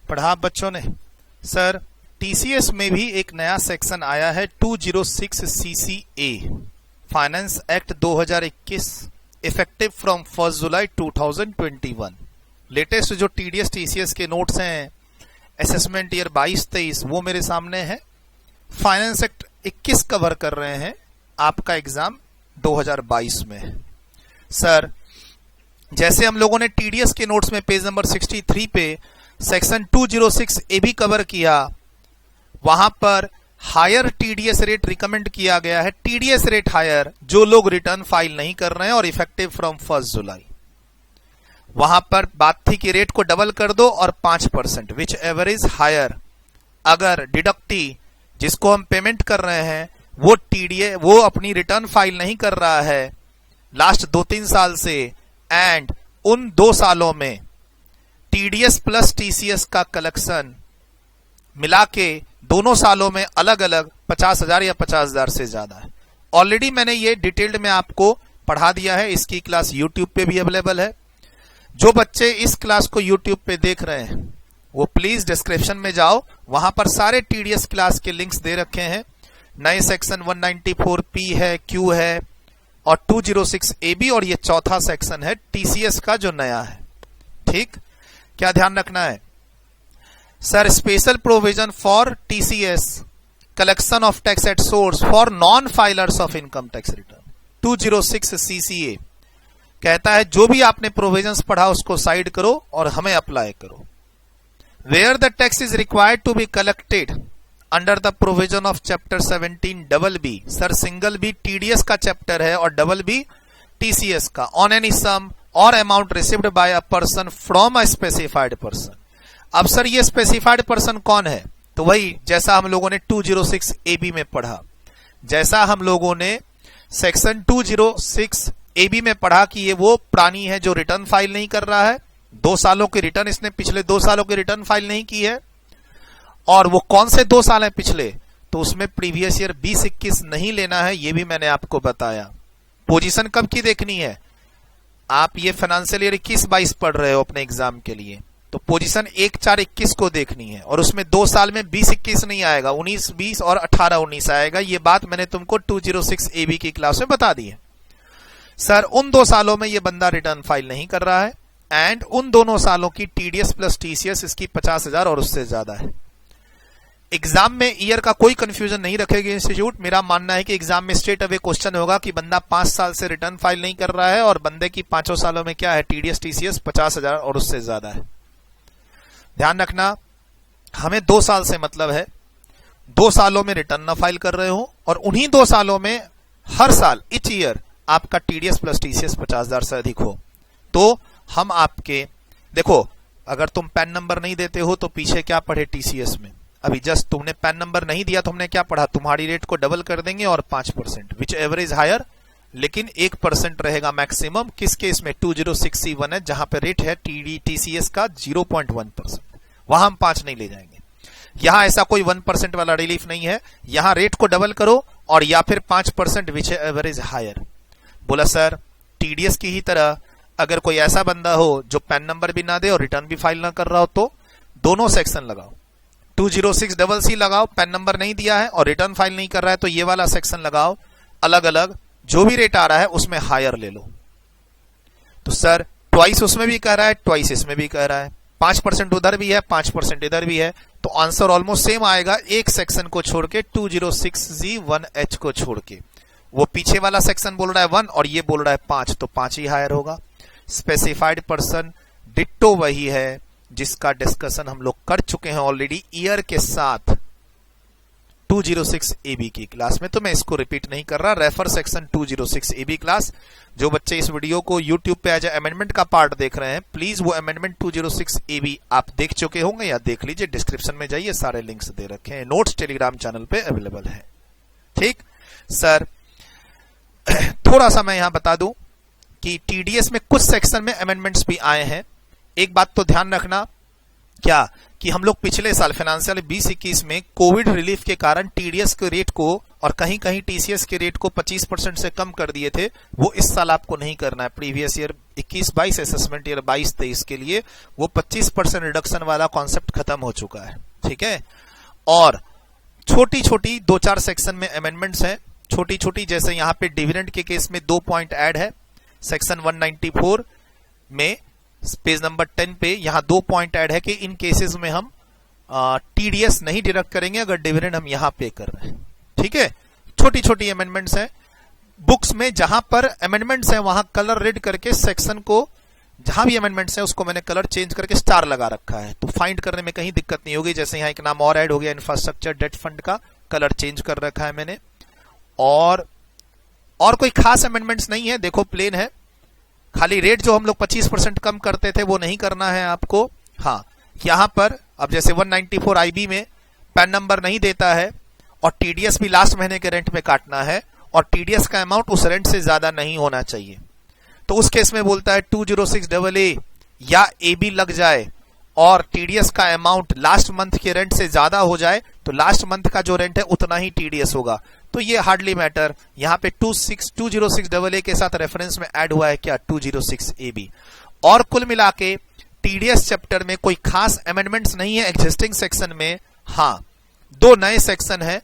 पढ़ा बच्चों ने। सर टीसीएस में भी एक नया सेक्शन आया है 206 CCA finance act 2021 effective from 1 July 2021। Latest जो टीडीएस टीसीएस के नोट्स हैं असेसमेंट ईयर 22-23 वो मेरे सामने है। फाइनेंस एक्ट 21 कवर कर रहे हैं, आपका एग्जाम 2022 में है। सर जैसे हम लोगों ने टीडीएस के नोट्स में पेज नंबर 63 पे सेक्शन 206 ए भी कवर किया, वहां पर हायर टीडीएस रेट रिकमेंड किया गया है। टीडीएस रेट हायर जो लोग रिटर्न फाइल नहीं कर रहे हैं और इफेक्टिव फ्रॉम 1 जुलाई। वहां पर बात थी कि रेट को डबल कर दो और 5% विच एवर इज हायर। अगर डिडक्टी जिसको हम पेमेंट कर रहे हैं वो टीडीए वो अपनी रिटर्न फाइल नहीं कर रहा है लास्ट 2-3 साल से, एंड उन 2 सालों में टीडीएस प्लस टीसीएस का कलेक्शन मिला के दोनों सालों में अलग अलग 50,000 या 50,000 से ज्यादा है। ऑलरेडी मैंने ये डिटेल्ड में आपको पढ़ा दिया है, इसकी क्लास यूट्यूब पे भी अवेलेबल है। जो बच्चे इस क्लास को यूट्यूब पे देख रहे हैं वो प्लीज डिस्क्रिप्शन में जाओ, वहां पर सारे टीडीएस क्लास के लिंक्स दे रखे हैं। नए सेक्शन 194P है, Q है और 206AB और ये चौथा सेक्शन है टीसीएस का जो नया है। ठीक, क्या ध्यान रखना है sir? Special provision for TCS collection of tax at source for non filers of income tax return 206 CCA कहता है जो भी आपने प्रोविजंस पढ़ा उसको साइड करो और हमें अप्लाई करो। Where the tax is required to be collected under the provision of chapter 17 double B. Sir single B TDS का चैप्टर है और डबल बी टीसीएस का। On any sum or amount received by a person from a specified person. अब sir ये specified person कौन है? तो वही जैसा हम लोगों ने 206 AB में पढ़ा, जैसा हम लोगों ने सेक्शन 206 AB में पढ़ा कि ये वो प्राणी है जो रिटर्न फाइल नहीं कर रहा है, 2 सालों के रिटर्न इसने पिछले 2 सालों के रिटर्न फाइल नहीं की है। और वो कौन से 2 साल हैं पिछले? तो उसमें प्रीवियस ईयर 20-21 नहीं लेना है, ये भी मैंने आपको बताया। पोजीशन कब की देखनी है? आप ये फाइनेंशियल ईयर 21-22 पढ़ रहे हो अपने एग्जाम के लिए, तो पोजीशन 1-4-21 को देखनी है। और उसमें 2 साल में 20-21 नहीं आएगा, 19-20 और 18-19 आएगा। ये बात मैंने तुमको 206 AB की क्लास में बता दी है। सर उन 2 सालों में ये बंदा रिटर्न फाइल नहीं कर रहा है, एंड उन दोनों सालों की टीडीएस प्लस टीसीएस इसकी 50,000 और उससे ज्यादा है। एग्जाम में ईयर का कोई कंफ्यूजन नहीं रखेगी इंस्टीट्यूट। मेरा मानना है कि एग्जाम में स्ट्रेट अवे क्वेश्चन होगा कि बंदा 5 साल से रिटर्न फाइल नहीं कर रहा है और बंदे की 5 सालों में क्या है, टीडीएस टीसीएस 50,000 और उससे ज्यादा है। ध्यान रखना, हमें 2 साल से मतलब है 2 सालों में रिटर्न ना फाइल कर रहे हो और उन्हीं 2 सालों में हर साल इच ईयर आपका टीडीएस प्लस टीसीएस 50,000 से अधिक हो। तो हम आपके देखो, अगर तुम पैन नंबर नहीं देते हो तो पीछे क्या पढ़े टीसीएस में, अभी जस्ट तुमने पैन नंबर नहीं दिया तो हमने क्या पढ़ा, तुम्हारी रेट को डबल कर देंगे और 5% विच एवरेज हायर, लेकिन 1% रहेगा मैक्सिमम। किस केस में? 206C1 है जहां पे रेट है टीसीएस का 0.1%, वहां हम 5 नहीं ले जाएंगे। यहां ऐसा कोई 1% वाला रिलीफ नहीं है, यहां रेट को डबल करो और या फिर 5% विच एवरेज हायर। बोला सर टीडीएस की ही तरह अगर कोई ऐसा बंदा हो जो पैन नंबर भी ना दे और रिटर्न भी फाइल ना कर रहा हो तो दोनों सेक्शन लगाओ, 206CC लगाओ, पैन नंबर नहीं दिया है और रिटर्न फाइल नहीं कर रहा है तो ये वाला सेक्शन लगाओ, अलग अलग जो भी रेट आ रहा है उसमें हायर ले लो। तो सर ट्वाइस उसमें भी कह रहा है, ट्वाइस इसमें भी कह रहा है, 5% उधर भी है 5% इधर भी है, तो आंसर ऑलमोस्ट सेम आएगा एक सेक्शन को छोड़ के, 206G1H को छोड़ के। वो पीछे वाला सेक्शन बोल रहा है 1 और ये बोल रहा है 5, तो 5 ही हायर होगा। स्पेसिफाइड पर्सन डिट्टो वही है जिसका डिस्कशन हम लोग कर चुके हैं ऑलरेडी ईयर के साथ 206 AB की क्लास में, तो मैं इसको रिपीट नहीं कर रहा। Refer section 206 AB class. जो बच्चे इस वीडियो को YouTube पे एज अमेंडमेंट का पार्ट देख रहे हैं, प्लीज वो अमेंडमेंट 206 AB आप देख चुके होंगे या देख लीजिए, डिस्क्रिप्शन में जाइए, सारे लिंक्स दे रखे हैं, नोट्स टेलीग्राम चैनल पे अवेलेबल है। ठीक सर, थोड़ा सा मैं यहां बता दूं कि टीडीएस में कुछ सेक्शन में अमेंडमेंट्स भी आए हैं। एक बात तो ध्यान रखना, क्या कि हम लोग पिछले साल फाइनेंशियल 20-21 में कोविड रिलीफ के कारण टीडीएस के रेट को और कहीं कहीं टीसीएस के रेट को 25% से कम कर दिए थे, वो इस साल आपको नहीं करना है। प्रीवियस ईयर 21-22 असेसमेंट ईयर 22-23 के लिए वो 25% रिडक्शन वाला कॉन्सेप्ट खत्म हो चुका है, ठीक है। और छोटी छोटी 2-4 सेक्शन में अमेंडमेंट्स हैं, छोटी छोटी, जैसे यहाँ पे डिविडेंड के केस में 2 पॉइंट ऐड है सेक्शन 194 में, पेज नंबर 10 पे यहाँ 2 पॉइंट ऐड है कि इन केसेस में हम टीडीएस नहीं डिडक्ट करेंगे अगर डिविडेंड हम यहां पे कर रहे हैं, ठीक है। छोटी छोटी अमेंडमेंट्स हैं। बुक्स में जहां पर अमेंडमेंट्स हैं वहां कलर रेड करके सेक्शन को, जहां भी अमेंडमेंट्स हैं उसको मैंने कलर चेंज करके स्टार लगा रखा है, तो फाइंड करने में कहीं दिक्कत नहीं होगी। जैसे यहाँ एक नाम और ऐड हो गया, इंफ्रास्ट्रक्चर डेट फंड का कलर चेंज कर रखा है मैंने। और कोई खास अमेंडमेंट्स नहीं है, देखो प्लेन है। खाली रेट जो हम लोग 25% कम करते थे वो नहीं करना है आपको। हाँ, यहां पर अब जैसे 194 आईबी में पैन नंबर नहीं देता है और टीडीएस भी लास्ट महीने के रेंट में काटना है और टीडीएस का अमाउंट उस रेंट से ज्यादा नहीं होना चाहिए, तो उस केस में बोलता है 206AA या AB लग जाए और टीडीएस का अमाउंट लास्ट मंथ के रेंट से ज्यादा हो जाए तो लास्ट मंथ का जो रेंट है उतना ही टीडीएस होगा। तो ये हार्डली मैटर। यहां पे 206AA के साथ रेफरेंस में ऐड हुआ है क्या, 206AB। और कुल मिला के टीडीएस चैप्टर में कोई खास अमेंडमेंट्स नहीं है एग्जिस्टिंग सेक्शन में। हाँ, 2 नए सेक्शन है,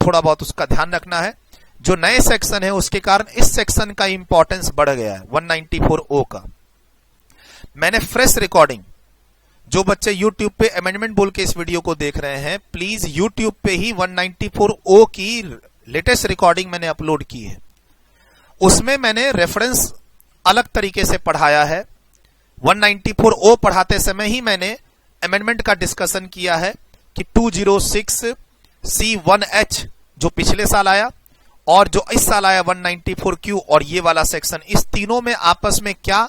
थोड़ा बहुत उसका ध्यान रखना है। जो नए सेक्शन है उसके कारण इस सेक्शन का इंपॉर्टेंस बढ़ गया है 194O का। मैंने फ्रेश रिकॉर्डिंग, जो बच्चे YouTube पे अमेंडमेंट बोल के इस वीडियो को देख रहे हैं, प्लीज YouTube पे ही 194O की लेटेस्ट रिकॉर्डिंग मैंने अपलोड की है। उसमें मैंने रेफरेंस अलग तरीके से पढ़ाया है। 194O पढ़ाते समय ही मैंने अमेंडमेंट का डिस्कशन किया है कि 206C1H जो पिछले साल आया और जो इस साल आया 194Q और ये वाला सेक्शन, इस तीनों में आपस में क्या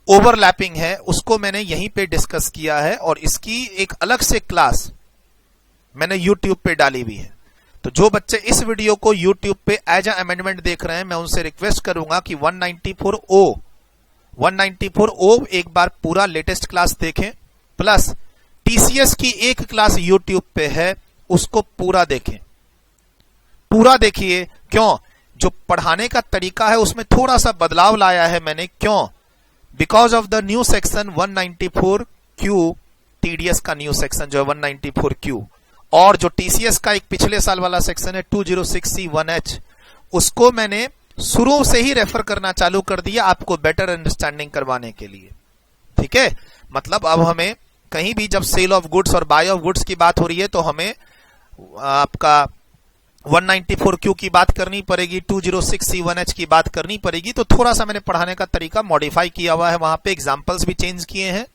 ओवरलैपिंग है उसको मैंने यहीं पे डिस्कस किया है और इसकी एक अलग से क्लास मैंने YouTube पे डाली हुई है। तो जो बच्चे इस वीडियो को YouTube पे एज अ अमेंडमेंट देख रहे हैं, मैं उनसे रिक्वेस्ट करूंगा कि 194O एक बार पूरा लेटेस्ट क्लास देखें, प्लस टीसीएस की एक क्लास YouTube पे है उसको पूरा देखें, पूरा देखिए। क्यों? जो पढ़ाने का तरीका है उसमें थोड़ा सा बदलाव लाया है मैंने। क्यों? Because of the new section 194Q, TDS का न्यू सेक्शन जो है 194Q, और जो टीसीएस का एक पिछले साल वाला सेक्शन है 206C1H, उसको मैंने शुरू से ही रेफर करना चालू कर दिया आपको बेटर अंडरस्टैंडिंग करवाने के लिए, ठीक है। मतलब अब हमें कहीं भी जब सेल ऑफ गुड्स और बाय ऑफ गुड्स की बात हो रही है तो हमें आपका 194Q की बात करनी पड़ेगी, 206C1H की बात करनी पड़ेगी। तो थोड़ा सा मैंने पढ़ाने का तरीका मॉडिफाई किया हुआ है, वहां पे एग्जांपल्स भी चेंज किए हैं।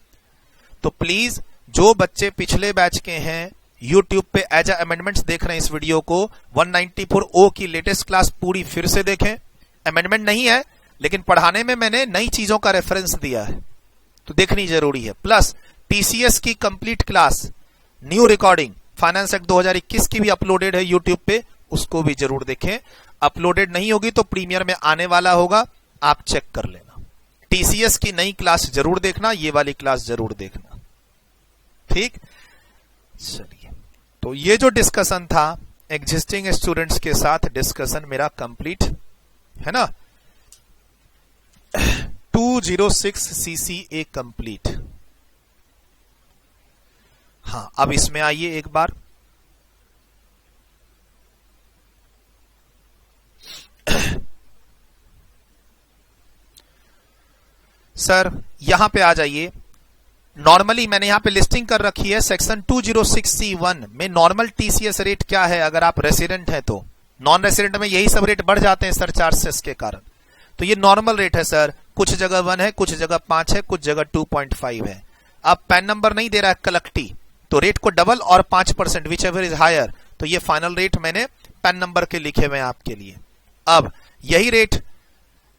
तो प्लीज जो बच्चे पिछले बैच के हैं YouTube पे एज अमेंडमेंट्स देख रहे हैं इस वीडियो को, 194O की लेटेस्ट क्लास पूरी फिर से देखें। अमेंडमेंट नहीं है लेकिन पढ़ाने में मैंने नई चीजों का रेफरेंस दिया है तो देखनी जरूरी है। प्लस टीसीएस की complete class new recording finance act 2021 की भी अपलोडेड है YouTube पे, उसको भी जरूर देखें। अपलोडेड नहीं होगी तो प्रीमियर में आने वाला होगा, आप चेक कर लेना। टीसीएस की नई क्लास जरूर देखना, ये वाली क्लास जरूर देखना, ठीक। चलिए, तो ये जो डिस्कशन था एग्जिस्टिंग स्टूडेंट्स के साथ डिस्कशन मेरा कंप्लीट है ना। 206CCA complete. हाँ, अब इसमें आइए एक बार। सर यहां पे आ जाइए। नॉर्मली मैंने यहां पे लिस्टिंग कर रखी है सेक्शन 206C1 में नॉर्मल टीसीएस रेट क्या है अगर आप रेसिडेंट हैं तो। नॉन रेसिडेंट में यही सब रेट बढ़ जाते हैं सर चार्जेस के कारण। तो ये नॉर्मल रेट है सर, कुछ जगह 1 है, कुछ जगह 5 है, कुछ जगह 2.5 है। अब पैन नंबर नहीं दे रहा है कलेक्टी, तो रेट को डबल और 5% विच एवर इज हायर। तो ये फाइनल रेट मैंने पैन नंबर के लिखे हुए हैं आपके लिए। अब यही रेट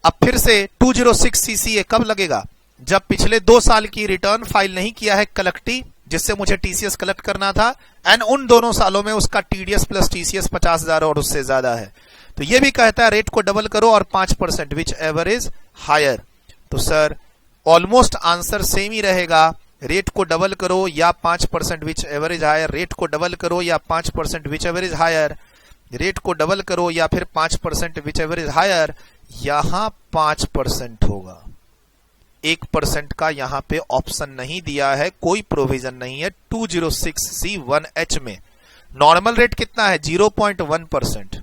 अब फिर से 206CCA कब लगेगा? जब पिछले 2 साल की रिटर्न फाइल नहीं किया है कलेक्टी, जिससे मुझे टीसीएस कलेक्ट करना था, एंड उन दोनों सालों में उसका टीडीएस प्लस टीसीएस 50,000 और उससे ज्यादा है। तो ये भी कहता है रेट को डबल करो और 5% विच एवर इज हायर। तो सर ऑलमोस्ट आंसर सेम ही रहेगा, रेट को डबल करो या 5% whichever is higher, rate को डबल करो या 5% whichever is higher. Rate को डबल करो या फिर 5%, विच एवर इज हायर, यहां 5% होगा। 1% का यहां पे ऑप्शन नहीं दिया है, कोई प्रोविजन नहीं है 206C1H में। नॉर्मल रेट कितना है? 0.1%।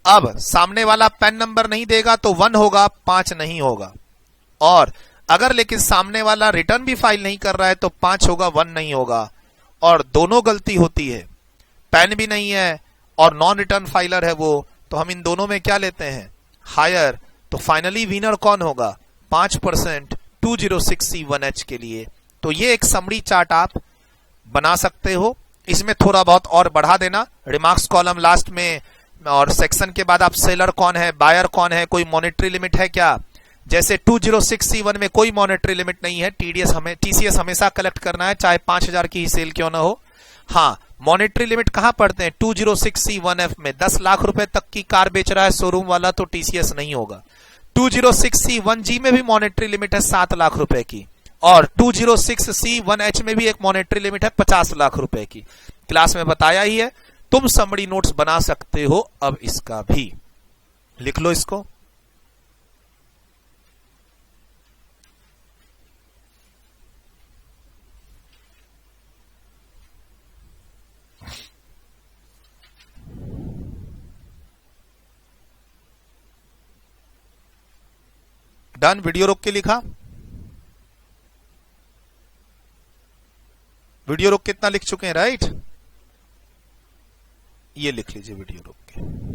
अब सामने वाला पैन नंबर नहीं देगा तो 1 होगा, 5 नहीं होगा। और अगर लेकिन सामने वाला रिटर्न भी फाइल नहीं कर रहा है तो 5 होगा, 1 नहीं होगा। और दोनों गलती होती है, पैन भी नहीं है और नॉन रिटर्न फाइलर है वो, तो हम इन दोनों में क्या लेते हैं? हायर। तो फाइनली विनर कौन होगा? 5% 206C1H के लिए। तो ये एक समरी चार्ट आप बना सकते हो। इसमें थोड़ा बहुत और बढ़ा देना, रिमार्क्स कॉलम लास्ट में, और सेक्शन के बाद आप सेलर कौन है, बायर कौन है, कोई मॉनेटरी लिमिट है क्या? जैसे 206C1 में कोई मॉनेटरी लिमिट नहीं है, टीसीएस हमेशा कलेक्ट करना है, चाहे 5000 की ही सेल क्यों ना हो। हाँ, मॉनेटरी लिमिट कहां पढ़ते हैं? 206C1F में 10 लाख रुपए तक की कार बेच रहा है शोरूम वाला तो टीसीएस नहीं होगा। 206C1G में भी मॉनेटरी लिमिट है 7 लाख रुपए की, और 206C1H में भी एक मॉनेटरी लिमिट है 50 लाख रुपए की। क्लास में बताया ही है, तुम समरी नोट्स बना सकते हो। अब इसका भी लिख लो इसको। डन। वीडियो रोक के लिखा? वीडियो रोक कितना लिख चुके हैं? राइट, ये लिख लीजिए वीडियो रोक के।